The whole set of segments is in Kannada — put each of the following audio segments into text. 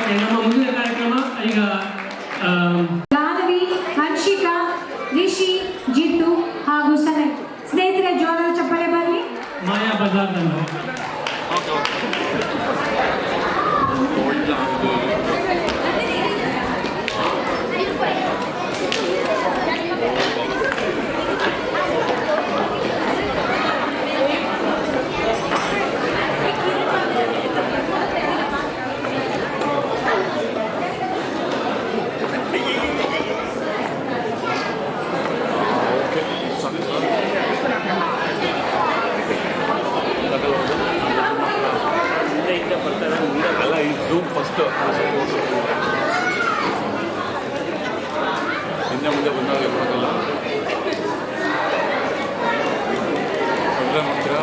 ನಮ್ಮ ಮುಂದಿನ ಕಾರ್ಯಕ್ರಮ ಈಗ ದಾನವಿ, ಹರ್ಷಿಕಾ, ರಿಷಿ, ಜಿತ್ತು ಹಾಗೂ ಸನಯ್. ಸ್ನೇಹಿತರೆ, ಜೋರಾದ ಚಪ್ಪಾಳೆ ಬರಲಿ. ಮಾಯಾ ಬಜಾರ್ನಲ್ಲಿ ಹಿಂದೆ ಮುಂದೆ ಬಂದಾಗ ಬರೋದಿಲ್ಲ ತೊಂದರೆ ಮಾಡ್ತೀರಾ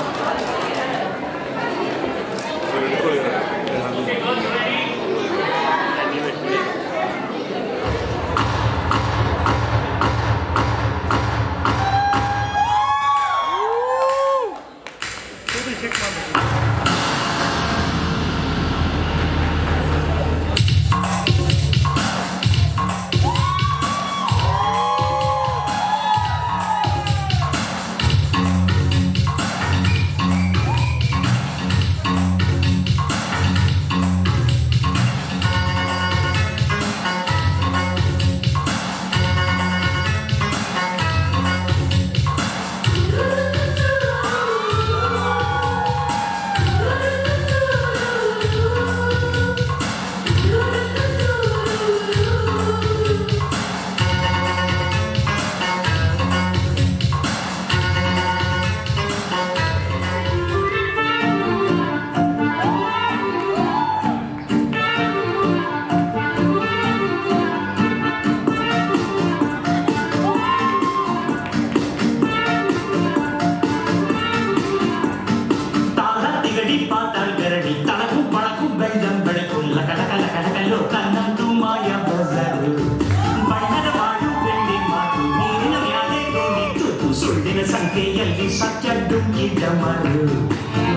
ಸಂಖ್ಯೆಯಲ್ಲಿ ಸತ್ಯ ಡುಂಗಿದ ಮರು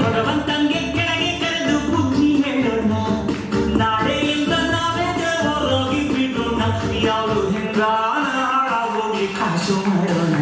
ಭಗವಂತಂಗೆ ಕೆಳಗೆ ಕರೆದು ಬುದ್ಧಿ ಹೇಳೋಣ. ನಾಳೆಯಿಂದ ನಾವೇ ದೇವರಾಗಿ ಬಿಡೋಣ. ಯಾವುದು ಹೆಂಗಾನ ಹಾಳಾಗೋಗಿ ಕಾಸು ಮಾಡೋಣ.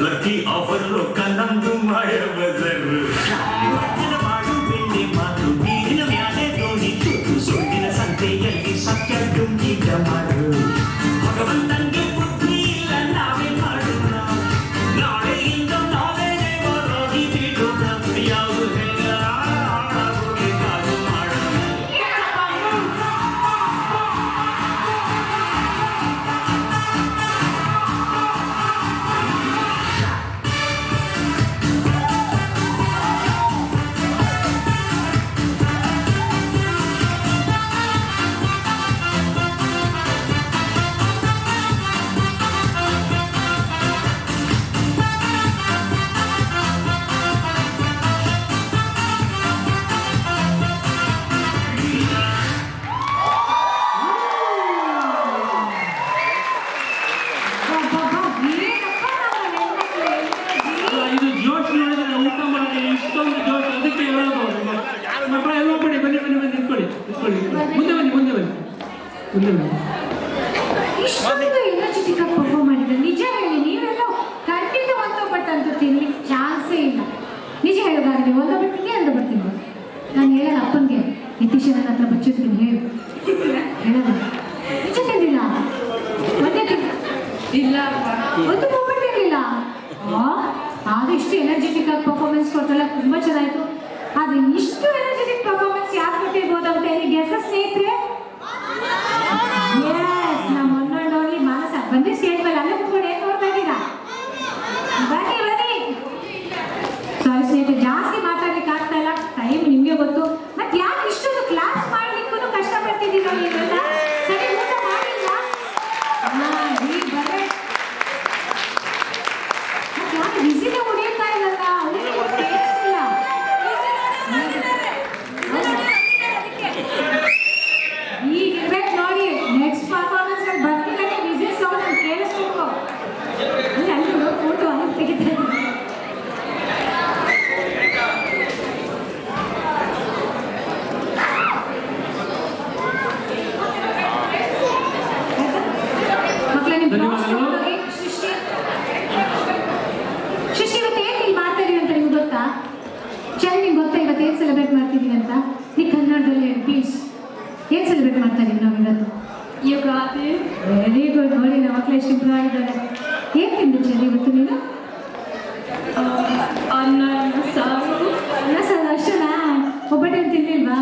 ಲಕ್ಕಿ ಆಫರ್ ಲೋಕ ನಮ್ದು ಮಾಯ ಬಜರ್ ಮಾಡು ಬೆಣ್ಣೆ ಮಾತು ಬೀರಿನ ಮ್ಯಾಲೆ ದೋಣಿ ತುತ್ತು ಸುಳ್ಳಿನ ಸಂತೆಯಲ್ಲಿ ಸತ್ಯ ಡುಂಗಿದ ಮಾಡು. ಭಗವಂತಂಗೆ ಬುದ್ಧಿ ಇಲ್ಲ ನಾವೇ ಮಾಡೋಣ. ನಾಳೆಯಿಂದ ನಾವೇ ದೇವರಾಗಿ ಬಿಡೋಣ. ಯಾವುದು ಹೆಂಗ ಹಾಳಾಗೋಗಿ ಕಾದು ಮಾಡೋಣ. ಅದನ್ನ ಬಚ್ಚಿರ್ತೀನಿ ಹೇಳು ಹೇಳಲ್ಲ ನಿಜ ತಿಂದಿಲ್ಲ ಒಂದೇ ಇಲ್ಲ ಒಂದು ಮೂಮೆಂಟ್ ಇರಲಿಲ್ಲ ಆದಿಷ್ಟು ಎನರ್ಜೆಟಿಕ್ ಆಗಿ ಪರ್ಫಾರ್ಮೆನ್ಸ್ ಕೊಟ್ಟಲ್ಲ ತುಂಬಾ ಚೆನ್ನಾಗಿತ್ತು ಆದ್ರೆ ಇಷ್ಟು ಎನರ್ಜೆಟಿಕ್ ಪರ್ಫಾರ್ಮೆನ್ಸ್ ಯಾಕೆ ಕೊಟ್ಟಿರ್ಬೋದು ಅಂತ ಹೇಳಿ ಗೆಸ ಸ್ನೇಹಿತರೆ ನಮ್ಮ ಮೊನ್ನೊಂಡೋರ್ಲಿ ಮಾನಸ ಬಂದು ಸ್ಟೇಜ್ ಮೇಲೆ ಅಲ್ಲೇ ಕುತ್ಕೊಂಡು ಏನ್ ನೋಡ್ತಾ ಇದ್ದೀರಾ ಬನ್ನಿ ಬನ್ನಿ ಸಾರಿ ಸ್ನೇಹಿತರೆ ಜಾಸ್ತಿ ಮಾತಾಡ್ಲಿಕ್ಕೆ ಆಗ್ತಾ ಇಲ್ಲ ಟೈಮ್ ನಿಮ್ಗೆ ಗೊತ್ತು ಮತ್ತೆ ಯಾಕೆ ಇಷ್ಟೊಂದು ಕ್ಲಾಸ್ ಮಾಡ್ಲಿಕ್ಕೂ ಕಷ್ಟಪಡ್ತಿದ್ದೀರ ನೀವೆಲ್ಲ ಸರಿ ಊಟ ಮಾಡಿಲ್ಲ ಈಗ ಬರ್ರೆ ಮತ್ತೆ ಯಾಕೆ ಬಿಸಿಲೇ ಉಳಿಯುತ್ತಾ ಇಲ್ಲಲ್ಲ ಟೇಸ್ಟ್ ಇಲ್ಲ ಈಗ ಇರ್ಬೇಕು ನೋಡಿ ನೆಕ್ಸ್ಟ್ ಪರ್ಫಾರ್ಮೆನ್ಸ್ ಬರ್ತಿದ್ದಾನೆ ವಿಸಿಲ್ ಸೌಂಡ್ ಕೇಳಿಸ್ಬೇಕು ಅಲ್ಲಿ ಫೋಟೋ ಅಲ್ಲಿ ತೆಗಿತಾ ಇದ್ದೀನಿ ಮಕ್ಕಳೇ ನಿಮ್ಮ ಧನ್ಯವಾದಗಳು. ಸೃಷ್ಟಿ ಸೃಷ್ಟಿ ಇವತ್ತು ಏನು ಇಲ್ಲಿ ಮಾಡ್ತಾ ಇದೀವಿ ಅಂತ ನಿಮ್ಗೆ ಗೊತ್ತಾ ಚಂದ್ ನಿಮ್ಗೆ ಗೊತ್ತಾ ಇವತ್ತು ಏನು ಸೆಲೆಬ್ರೇಟ್ ಮಾಡ್ತಿದೀವಿ ಅಂತ ನೀವು ಕನ್ನಡದಲ್ಲಿ ಹೇಳಿ ಪ್ಲೀಸ್ ಏನು ಸೆಲೆಬ್ರೇಟ್ ಮಾಡ್ತಾ ಇದೀವಿ ನಾವು ಇವತ್ತು ಯುಗಾದಿ ವೆರಿ ಗುಡ್ ನೋಡಿ ನಮ್ಮ ಮಕ್ಕಳು ಎಷ್ಟು ಇಂಪ್ರೂವ್ ಆಗಿದ್ದಾರೆ ಏನು ತಿಂದು ಚಂದ್ ಇವತ್ತು ನೀನು ಅನ್ನ ಸಾರು ಅಲ್ಲ ಸರ್ ಅಷ್ಟೇನಾ ಒಬ್ಬಟ್ಟೇನು ತಿನ್ನಿಲ್ವಾ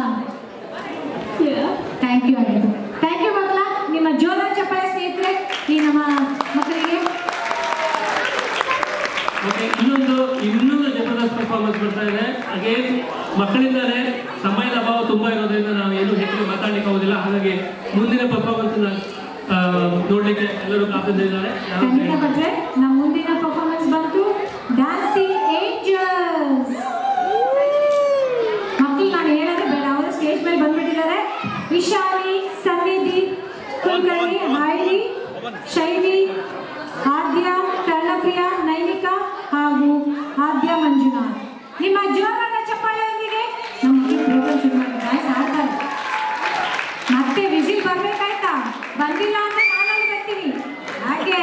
ಥ್ಯಾಂಕ್ ಯು ಆಗಿದ್ದು ಥ್ಯಾಂಕ್ ಯು ಮಕ್ಕಳ ನಿಮ್ಮ ಜೋರ ಚಪ್ಪಾಳೆ ಸ್ನೇಹಿತರೆ ಈ ನಮ್ಮ ಮಕ್ಕಳಿಗೆ ಮತ್ತೆ ಇನ್ನೂ ಜಬರ್ದಸ್ತ್ ಪರ್ಫಾರ್ಮೆನ್ಸ್ ಬರ್ತಾ ಇದೆ ಅಗೇನ್ ಮಕ್ಕಳಿಂದಾನೆ ಸಮಯದ ಅಭಾವ ತುಂಬಾ ಇರೋದ್ರಿಂದ ನಾವು ಏನು ಹೆಚ್ಚಿಗೆ ಮಾತಾಡ್ಲಿಕ್ಕೆ ಆಗೋದಿಲ್ಲ ಹಾಗಾಗಿ ಮುಂದಿನ ಪರ್ಫಾರ್ಮೆನ್ಸ್ ನೋಡ್ಲಿಕ್ಕೆ ಎಲ್ಲರೂ ಕಾಪಿದ್ದಾರೆ ಖಂಡಿತ ಪಟ್ರೆ ನಮ್ಮ ಮುಂದಿನ ಪರ್ಫಾರ್ಮೆನ್ಸ್ ಬಂತು ಡ್ಯಾನ್ಸಿಂಗ್ ಏಂಜಲ್ಸ್ ಮಕ್ಕಳು ನಾನು ಹೇಳೋದೇ ಬೇಡ ಅವರು ಸ್ಟೇಜ್ ಮೇಲೆ ಬಂದ್ಬಿಟ್ಟಿದ್ದಾರೆ ವಿಶಾಲಿ ಸನ್ನಿಧಿ ಕುಲಕರ್ಣಿ ಹಾಯ್ಲಿ ಶೈಲಿ ಆದ್ಯ ಕರ್ಣಪ್ರಿಯ ನೈನಿಕಾ ಹಾಗೂ ಆದ್ಯ ಮಂಜುನಾಥ್ ನಿಮ್ಮ ಜೋರಾದ ಚಪ್ಪಾಳೆಯೊಂದಿಗೆ ನಮ್ಮ ಪ್ರೋಗ್ರಾಮ್ ಶುರು ಮಾಡಿ ಡ್ಯಾನ್ಸ್ ಆಡ್ತಾರೆ ಮತ್ತೆ ವಿಸಿಲ್ ಬರ್ಬೇಕಾಯ್ತಾ ಬಂದಿಲ್ಲ ಅಂದ್ರೆ ನಾನಲ್ಲಿ ಬರ್ತೀನಿ ಹಾಗೆ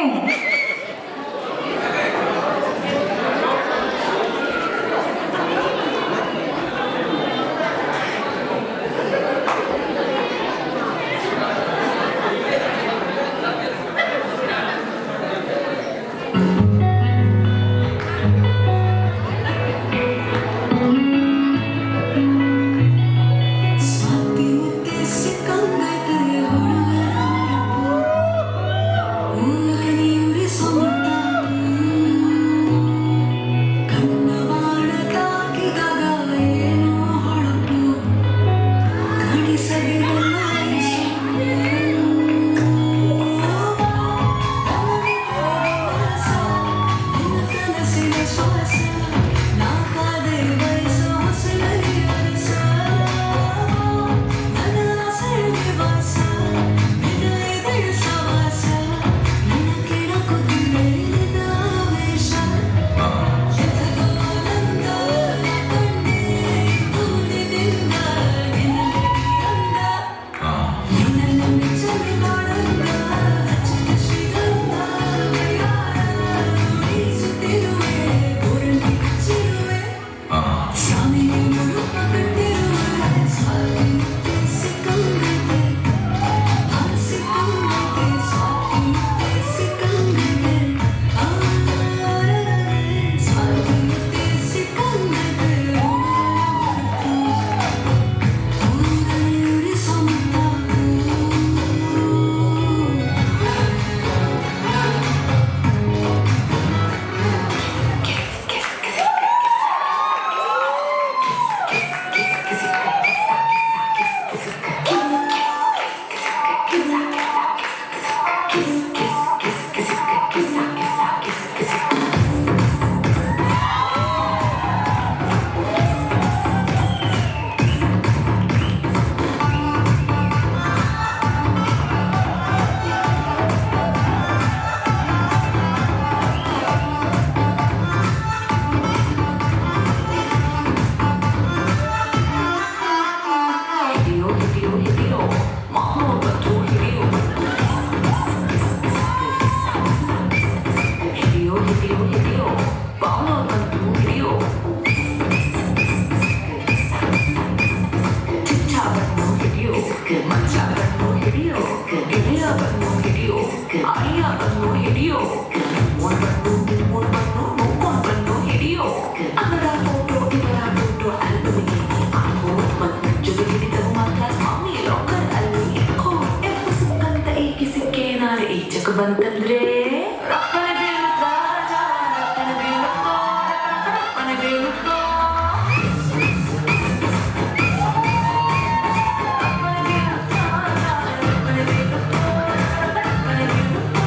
ಬಂತಂದ್ರೆ ರಪ್ಪನೆ ಬೀಳುತ್ತ ರಾಜ, ರಪ್ಪನೆ ಬೀಳುತ್ತೋ, ರಪ್ಪನೆ ಬೀಳುತ್ತೋ. ರಪ್ಪನೆ ಬೀಳುತ್ತ ರಾಜ, ರಪ್ಪನೆ ಬೀಳುತ್ತೋ, ರಪ್ಪನೆ ಬೀಳುತ್ತೋ.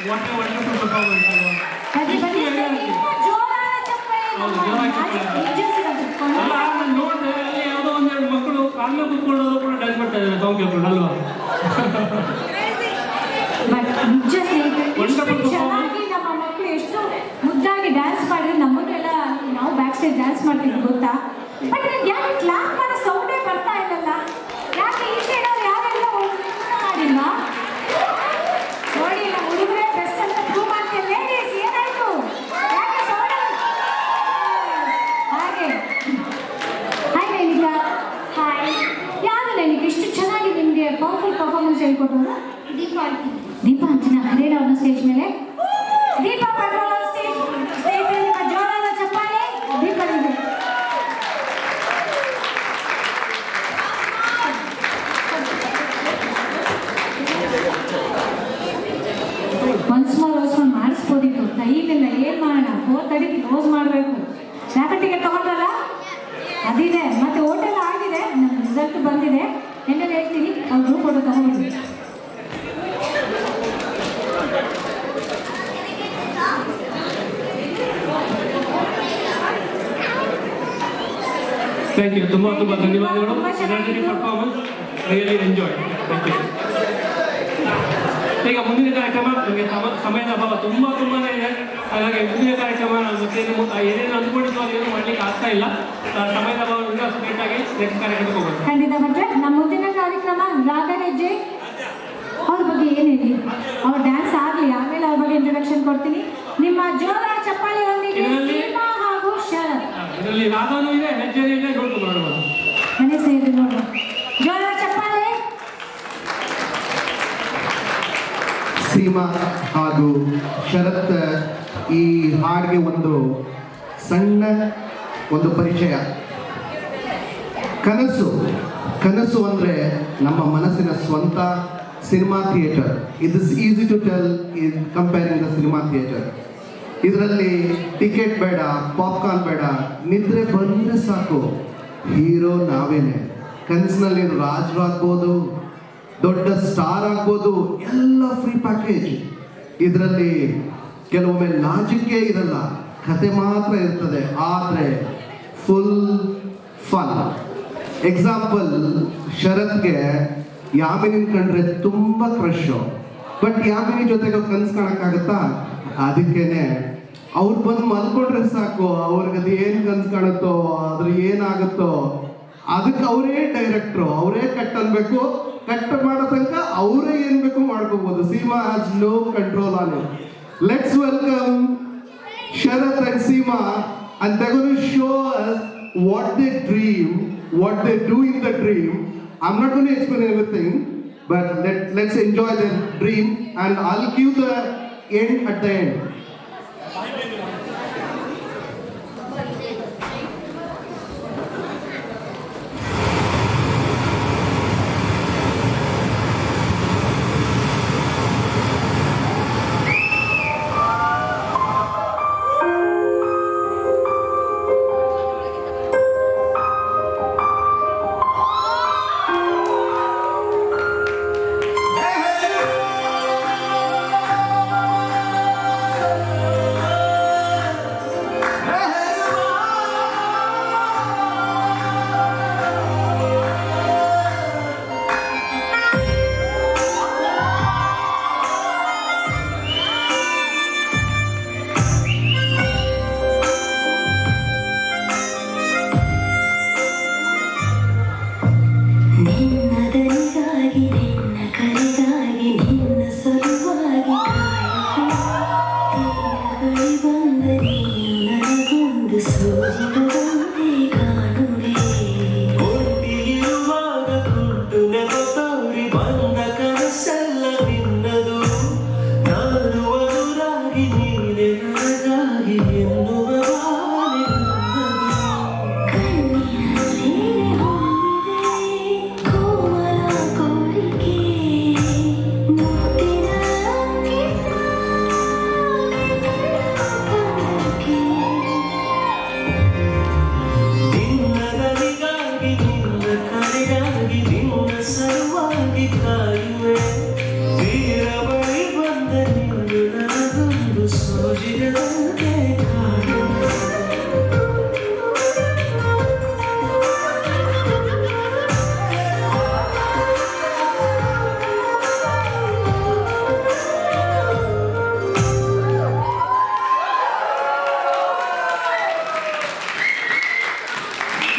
What a wonderful performance. ಬನ್ನಿ ಬನ್ನಿ ಇನ್ನೂ ಜೋರಾದ ಚಪ್ಪಾಳೆ ಹೌದು, ಜೋರಾಗಿ ಚಪ್ಪಾಳೆ. ಏಜೆನ್ಸಿ ಬಂದಿಟ್ಕೊಂಡು ಅಲ್ಲ ನಾನು ನೋಡಿದೆ ಅಲ್ಲಿ ಯಾವುದೋ ಒಂದೆರಡು ಮಕ್ಕಳು ಕಾಲೇ ಕುತ್ಕೊಳ್ಳೋದು ಕೂಡ ಡ್ಯಾನ್ಸ್ ಮಾಡ್ತಾ ಇದ್ದಾರೆ ಸಾಂಗ್ ಕೇಳ್ಕೊಂಡು ಅಲ್ವಾ? ಬಟ್ ನಿಜ ಸ್ನೇಹಿತರೆ ಎಷ್ಟು Wonderful ಚೆನ್ನಾಗಿ ನಮ್ಮ ಮಕ್ಕಳು ಎಷ್ಟು ಮುದ್ದಾಗಿ ಡ್ಯಾನ್ಸ್ ಮಾಡಿದ್ರೆ ನಮ್ಮನ್ನೆಲ್ಲ ನಾವು ಬ್ಯಾಕ್ ಸ್ಟೇಜ್ ಡ್ಯಾನ್ಸ್ ಮಾಡ್ತೀವಿ ಗೊತ್ತಾ. ಬಟ್ ಯಾಕೆ ಕ್ಲಾಪ್ ಮಾಡೋ ಸೌಂಡೇ ಬರ್ತಾ ಇಲ್ಲಲ್ಲ, ಯಾಕೆ ಈ ಸೈಡ್ ಅವ್ರು ಯಾರೆಲ್ಲ ಮಾಡಿಲ್ವಾ? ನೋಡಿ ನಮ್ಮ ಹುಡುಗರೇ ಬೆಸ್ಟ್ ಅಂತ ಪ್ರೂವ್ ಮಾಡ್ತೀವಿ. ಲೇಡೀಸ್ ಏನಾಯ್ತು, ಯಾಕೆ ಸೌಂಡ್ ಹಾಗೆ? ಹಾಯ್ ನೈನಿಕಾ. ಹಾಯ್. ಯಾರು ನೈನಿಕಾ ಇಷ್ಟು ಚೆನ್ನಾಗಿ ನಿಮಗೆ ಪವರ್ಫುಲ್ ಪರ್ಫಾರ್ಮೆನ್ಸ್ ಹೇಳ್ಕೊಟ್ಟರು? ದೀಪಾ ಅಂತಿನ ಕರೆಯೋಣ ಅವ್ರನ್ನ ಸ್ಟೇಜ್ ಮೇಲೆ. ದೀಪಾ ಪಡ್ಕೊಳ್ಳೋ ಸ್ಟೇಜ್ ನಿಮ್ಮ ಜೋರಾದ ಚಪ್ಪಾಳೆ ದೀಪನಿಗೆ. ಒನ್ಸ್ ಮೋರ್ ಮಾಡಿಸ್ಬೋದಿತ್ತು, ಟೈಮ್ ಇಲ್ಲ, ಏನು ಮಾಡೋಣ, 4:30 ಕ್ಲೋಸ್ ಮಾಡಬೇಕು. ಯಾಕೆ ಟಿಕೆಟ್ ತಗೊಂಡ್ರಲ್ಲ ಅದಿದೆ, ಮತ್ತೆ ಹೋಟೆಲ್ ಆಗಿದೆ, ನಮ್ಮ ರಿಸಲ್ಟ್ ಬಂದಿದೆ, ನಿನ್ನೆ ಹೇಳ್ತೀನಿ, ಅವ್ರು ಗ್ರೂಪ್ ಫೋಟೋ ತಗೊಂಡ್ಬಿಡಿ. ಥ್ಯಾಂಕ್ ಯು, ತುಂಬ ತುಂಬ ಧನ್ಯವಾದಗಳು. Energetic performance, really enjoy. Thank you. ಈಗ ಮುಂದಿನ ಕಾರ್ಯಕ್ರಮ ನಮಗೆ ಸಮಯದ ಅಭಾವ ತುಂಬಾನೇ ಇದೆ. ಹಾಗಾಗಿ ಮುಂದಿನ ಕಾರ್ಯಕ್ರಮ ಮತ್ತೆ ಏನೇನು ಅಂದ್ಕೊಂಡಿದ್ದು ಅದೇನು ಮಾಡ್ಲಿಕ್ಕೆ ಆಗ್ತಾ ಇಲ್ಲ. ಸಮಯದ ಅಭಾವದಿಂದ ಸ್ಟ್ರೇಟಾಗಿ ನೆಕ್ಸ್ಟ್ ಕಾರ್ಯಕ್ರಮಕ್ಕೆ ಹೋಗೋದು. ಖಂಡಿತ ಭಟ್ರೆ, ನಮ್ಮ ಮುಂದಿನ ಕಾರ್ಯಕ್ರಮ ರಾಗ ಹೆಜ್ಜೆ. ಅವ್ರ ಬಗ್ಗೆ ಏನು ಹೇಳಿ, ಅವ್ರ ಡ್ಯಾನ್ಸ್ ಆಗಲಿ, ಆಮೇಲೆ ಅವ್ರ ಬಗ್ಗೆ ಇಂಟ್ರೊಡಕ್ಷನ್ ಕೊಡ್ತೀನಿ. ನಿಮ್ಮ ಜೋರ ಚಪ್ಪಾಳೆಯೊಂದಿಗೆ ಸೀಮಾ ಹಾಗೂ ಶರತ್. ಇದರಲ್ಲಿ ರಾಗನೂ ಇದೆ, ಹೆಜ್ಜೆನೂ ಇದೆ, ನೋಡ್ಕೊಂಡು ನೋಡ್ಬೋದು. ಮನೆ ಸೇರಿ ನೋಡುವ ಜೋರ ಚಪ್ಪಾಳೆ. ಸೀಮಾ ಹಾಗೂ ಶರತ್ ಈ ಹಾಡಿಗೆ ಒಂದು ಸಣ್ಣ ಪರಿಚಯ. ಕನಸು ಅಂದರೆ ನಮ್ಮ ಮನಸ್ಸಿನ ಸ್ವಂತ cinema theatre. It is easy to tell in comparing the cinema theatre. ಇದರಲ್ಲಿ ಟಿಕೆಟ್ ಬೇಡ, ಪಾಪ್ಕಾರ್ನ್ ಬೇಡ, ನಿದ್ರೆ ಬಂದರೆ ಸಾಕು, ಹೀರೋ ನಾವೇನೆ. ಕನಸಿನಲ್ಲಿ ರಾಜರು ಆಗ್ಬೋದು, ದೊಡ್ಡ ಸ್ಟಾರ್ ಆಗ್ಬೋದು, ಎಲ್ಲ ಫ್ರೀ ಪ್ಯಾಕೇಜ್. ಇದರಲ್ಲಿ ಕೆಲವೊಮ್ಮೆ ಲಾಜಿಕ್ಕೇ ಇರಲ್ಲ, ಕತೆ ಮಾತ್ರ ಇರ್ತದೆ, ಆದರೆ ಫುಲ್ ಫನ್. ಎಕ್ಸಾಂಪಲ್, ಶರತ್ಗೆ ಯಾಮಿನಿನ ಕಂಡ್ರೆ ತುಂಬ ಕ್ರಶು. ಬಟ್ ಯಾಮಿನಿ ಜೊತೆಗೆ ಕನ್ಸು ಕಾಣಕ್ಕಾಗತ್ತಾ? ಅದಕ್ಕೇನೆ ಅವ್ರು ಬಂದು ಮಲ್ಕೊಂಡ್ರೆ ಸಾಕು, ಅವ್ರಿಗೆ ಅದು ಏನು ಕನ್ಸು ಕಾಣುತ್ತೋ, ಅದ್ರ ಏನಾಗುತ್ತೋ ಅದಕ್ಕೆ ಅವರೇ ಡೈರೆಕ್ಟ್ರು, ಅವರೇ ಕಟ್ ಅನ್ಬೇಕು. ಕಟ್ ಮಾಡೋ ತನಕ ಅವರೇ ಏನ್ ಬೇಕು ಮಾಡ್ಕೋಬಹುದು. Seema has no control on it. Let's welcome Sharath and Seema, and they're going to show us what they dream, what they do in the dream. I'm not going to explain everything, but let's enjoy their dream, and I'll cue the end at the end.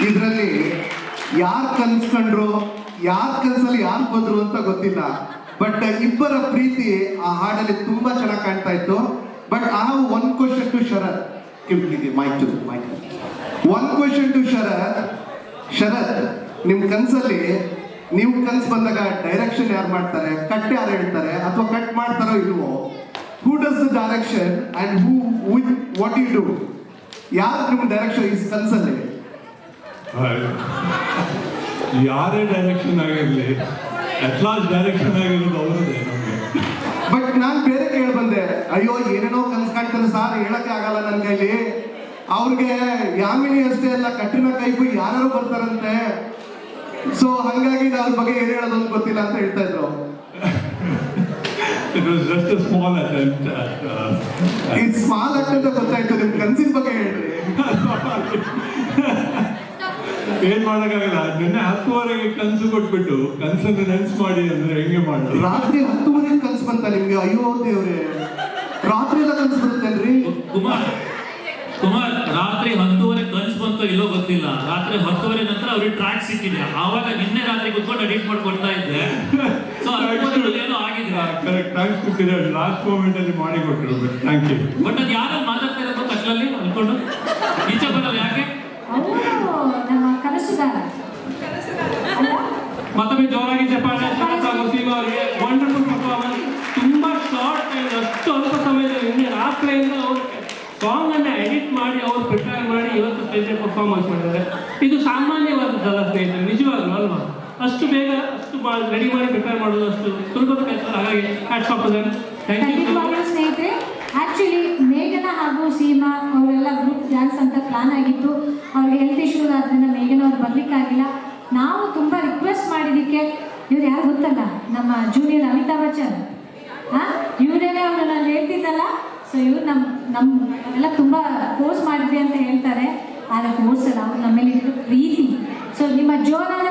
ಇದರಲ್ಲಿ ಯಾರು ಕನ್ಸ್ಕೊಂಡ್ರು, ಯಾರ ಕನ್ಸಲ್ಲಿ ಯಾರು ಬಂದ್ರು ಅಂತ ಗೊತ್ತಿಲ್ಲ. ಬಟ್ ಇಬ್ಬರ ಪ್ರೀತಿ ಆ ಹಾಡಲ್ಲಿ ತುಂಬಾ ಚೆನ್ನಾಗಿ ಕಾಣ್ತಾ ಇತ್ತು. But I have one question to Sharat. One question to Sharat, ನಿಮ್ ಕನ್ಸಲ್ಲಿ ನೀವು ಕನ್ಸು ಬಂದಾಗ ಡೈರೆಕ್ಷನ್ ಯಾರು ಮಾಡ್ತಾರೆ, ಕಟ್ ಯಾರು ಹೇಳ್ತಾರೆ, ಅಥವಾ ಕಟ್ ಮಾಡ್ತಾರೋ ಇಲ್ವೋ? Who does the direction and what you do? ಯಾರು ನಿಮ್ ಡೈರೆಕ್ಷನ್ ಈ ಕನ್ಸಲ್ಲಿ? ಯಾರೇ ಡೈರೆಕ್ಷನ್ ಆಗಿರಲಿ, ಅಟ್ಲಾಸ್ಟ್ ಡೈರೆಕ್ಷನ್ ಆಗಿರೋದು ಅವರದೇ ನಮಗೆ. ಬಟ್ ನಾನು ಬೇರೆ ಕೇಳಿ ಬಂದೆ, ಅಯ್ಯೋ ಏನೇನೋ ಕನ್ಸ್ಕಾಣ್ತಾರೆ ಸಾರ್, ಹೇಳಕ್ಕೆ ಆಗಲ್ಲ ನನ್ನ ಕೈಲಿ. ಅವ್ರಿಗೆ ಯಾಮಿನಿ ಅಷ್ಟೇ ಅಲ್ಲ, ಕಠಿಣ ಕೈಫು ಯಾರು ಬರ್ತಾರಂತೆ. ಸೊ ಹಂಗಾಗಿ ಅವ್ರ ಬಗ್ಗೆ ಏನ್ ಹೇಳೋದು ಅಂತ ಗೊತ್ತಿಲ್ಲ ಅಂತ ಹೇಳ್ತಾ ಇದ್ರು. It was just a small attempt at, ಇದು ಸ್ಮಾಲ್ ಅಟೆಂಪ್ಟ್ ಅಂತ ಗೊತ್ತಾಯ್ತು. ನಿಮ್ ಕನ್ಸಿನ ಬಗ್ಗೆ ಹೇಳ್ರಿ. ಏನ್ ಮಾಡಕ್ಕಾಗಲ್ಲ. ನಿನ್ನೆ 10:30ಗೆ ಕನ್ಸು ಕೊಟ್ಬಿಟ್ಟು ಕನ್ಸನ್ನು ನೆನ್ಸ್ ಮಾಡಿ ಅಂದ್ರೆ ಹೆಂಗೆ ಮಾಡೋದು? ರಾತ್ರಿ 10:30 ಕನ್ಸು ಬಂತ ನಿಮ್ಗೆ? ಅಯ್ಯೋ ದೇವ್ರೆ. ಕೇಳಿಸ್ಕಿದ್ಯಾ? ಆವಾಗ ನಿನ್ನೆ ರಾತ್ರಿ ಕುತ್ಕೊಂಡು ಎಡಿಟ್ ಮಾಡಿ ಕೊಡ್ತಾ ಇದ್ದೆ. ಸೊ ಅದ್ಭುತದಲ್ಲಿ ಏನೋ ಆಗಿದೆ. Correct, thanks to Kiran. Last moment ಅಲ್ಲಿ ಮಾಡಿ ಕೊಟ್ಟರು. Thank you. ಬಟ್ ಅದು ಯಾರು ಮಾತಾಡ್ತಾ ಇರೋದು ಕಟ್ಲಲ್ಲಿ ಅನ್ಕೊಂಡು ಈಚೆ ಬರಲ್ಲ ಯಾಕೆ? ಅವರು ನಮ್ಮ ಕನಸುಗಾರ ಅಲ್ಲ? ಮತ್ತೊಮ್ಮೆ ಜೋರಾಗಿ ಚಪ್ಪಾಳೆ ಕನಸು ಮುಸ್ಲಿಂ ಅವರಿಗೆ ವಂಡರ್ಫುಲ್ ಪರ್ಫಾರ್ಮೆನ್ಸ್. ತುಂಬಾ ಶಾರ್ಟ್ ಟೈಮ್, ಅಷ್ಟು ಅಲ್ಪ ಸಮಯದಲ್ಲಿ ನಿನ್ನೆ ರಾತ್ರಿಯಿಂದ ಅವರು ಸಾಂಗ್ ಅನ್ನ ಎಡಿಟ್ ಮಾಡಿ ಅವರು ಪ್ರಿಪೇರ್ ಮಾಡಿ ಇವತ್ತು ಸ್ಟೇಜ್ ಪರ್ಫಾರ್ಮೆನ್ಸ್ ಮಾಡಿದ್ದಾರೆ. ಇದು ಸಾಮಾನ್ಯವಾದದ್ದಲ್ಲ ಸ್ನೇಹಿತರೆ, ನಿಜವಾಗ್ಲೂ ಅಲ್ವಾ? ಅಷ್ಟು ಬೇಗ ಅಷ್ಟು ರೆಡಿ ಮಾಡಿ ಪ್ರಿಪೇರ್ ಮಾಡೋದು ಅಷ್ಟು ಸುಲಭದ ಕೆಲಸ. ಹಾಗಾಗಿ hats off to them. Thank you. ಖಂಡಿತವಾಗ್ಲೂ ಸ್ನೇಹಿತರೆ, ಆಕ್ಚುಲಿ ಮೇಘನ ಹಾಗೂ ಸೀಮಾ ಅವರೆಲ್ಲ ಗ್ರೂಪ್ ಡ್ಯಾನ್ಸ್ ಅಂತ ಪ್ಲಾನ್ ಆಗಿತ್ತು. ಅವ್ರಿಗೆ ಹೆಲ್ತ್ ಇಶ್ಯೂ ಆದ್ರಿಂದ ಮೇಘನ ಅವ್ರು ಬರ್ಲಿಕ್ಕಾಗಿಲ್ಲ. ನಾವು ತುಂಬ ರಿಕ್ವೆಸ್ಟ್ ಮಾಡಿದ್ದಕ್ಕೆ ಇವ್ರು ಯಾರು ಗೊತ್ತಲ್ಲ, ನಮ್ಮ ಜೂನಿಯರ್ ಅಮಿತಾಬ್ ಬಚ್ಚನ್. ಇವರೇನೇ ಅವ್ರು ನಾನು ಹೇಳ್ತಿದ್ದಲ್ಲ. ಸೊ ಇವ್ರು ನಮ್ಮೆಲ್ಲ ತುಂಬ ಫೋರ್ಸ್ ಮಾಡಿದ್ವಿ ಅಂತ ಹೇಳ್ತಾರೆ. ಆದರೆ ಫೋರ್ಸ್ ಅಲ್ಲ, ಅವ್ರು ನಮ್ಮ ಮೇಲೆ ಪ್ರೀತಿ. ಸೊ ನಿಮ್ಮ ಜೋರಾದ